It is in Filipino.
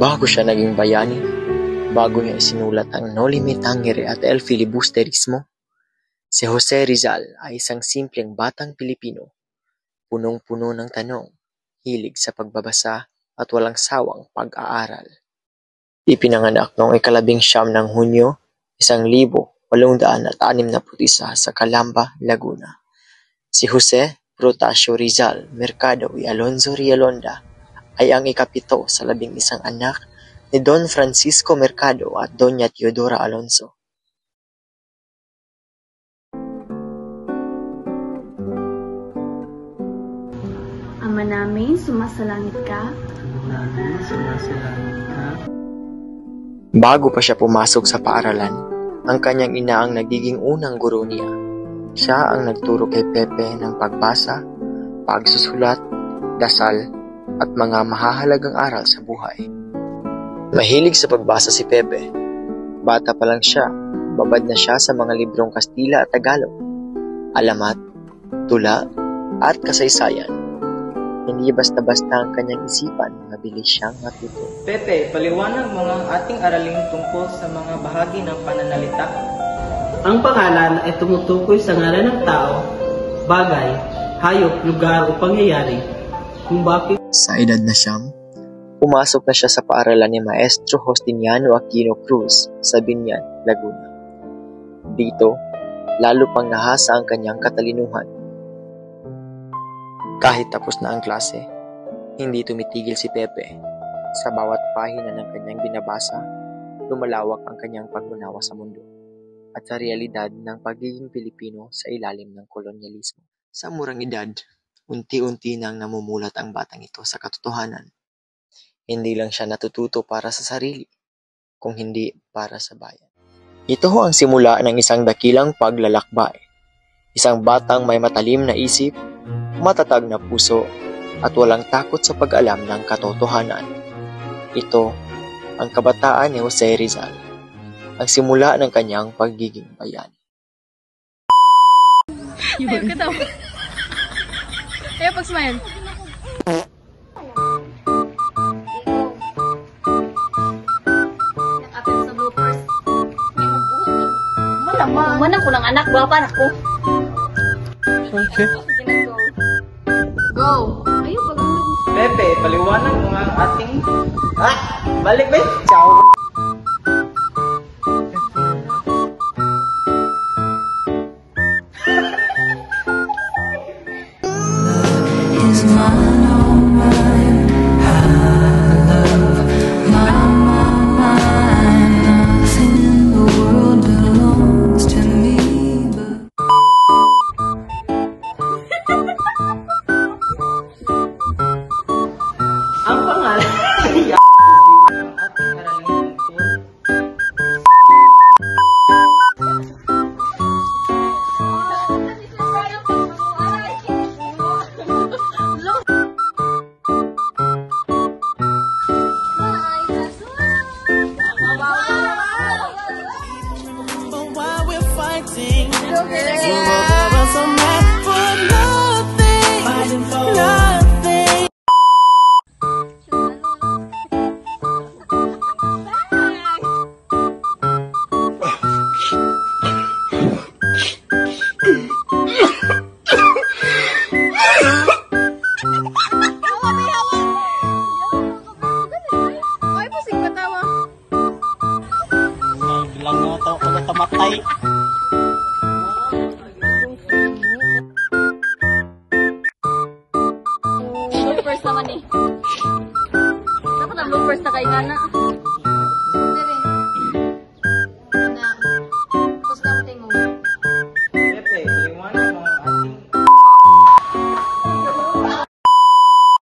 Bago siya naging bayani, bago niya isinulat ang Noli Me Tangere at El Filibusterismo, si Jose Rizal ay isang simpleng batang Pilipino, punong-puno ng tanong, hilig sa pagbabasa at walang sawang pag-aaral. Ipinanganak noong 19 ng Hunyo, 1861 sa Calamba, Laguna. Si Jose Protasio Rizal Mercado y Alonso Rialonda ay ang ika-7 sa 11 anak ni Don Francisco Mercado at Doña Teodora Alonso. Ama namin, sumasalangit ka. Bago pa siya pumasok sa paaralan, ang kanyang ina ang nagiging unang guro niya. Siya ang nagturo kay Pepe ng pagbasa, pagsusulat, dasal, at mga mahahalagang aral sa buhay. Mahilig sa pagbasa si Pepe. Bata pa lang siya, babad na siya sa mga librong Kastila at Tagalog, alamat, tula, at kasaysayan. Hindi basta-basta ang kanyang isipan, mabilis siyang matuto. Pepe, paliwanag mo ang ating aralin tungkol sa mga bahagi ng pananalita. Ang pangalan ay tumutukoy sa ngalan ng tao, bagay, hayop, lugar o pangyayari. Kung bakit sa edad na siyam, pumasok na siya sa paaralan ni Maestro Justiniano Aquino Cruz sa Binyan, Laguna. Dito, lalo pang nahasa ang kanyang katalinuhan. Kahit tapos na ang klase, hindi tumitigil si Pepe. Sa bawat pahina ng kanyang binabasa, lumalawak ang kanyang pag-unawa sa mundo at sa realidad ng pagiging Pilipino sa ilalim ng kolonyalismo. Sa murang edad, unti-unti nang namumulat ang batang ito sa katotohanan. Hindi lang siya natututo para sa sarili, kung hindi para sa bayan. Ito ang simula ng isang dakilang paglalakbay. Isang batang may matalim na isip, matatag na puso, at walang takot sa pag-alam ng katotohanan. Ito ang kabataan ni Jose Rizal, ang simula ng kanyang pagiging bayani. Ayaw ka daw. Ayaw pag-smile. Nakapit sa bloopers. Malamang ko ng anak, guwapa ako. Okay. Go! Ayaw pag-smile. Pepe, paliwanag mo ang ating... Balik ba? Ciao! Ang pangalan ay ang ating aralin tungkol lang nga ito ako natamatay. Bloopers naman eh. Dapat ang bloopers na kay Ngana.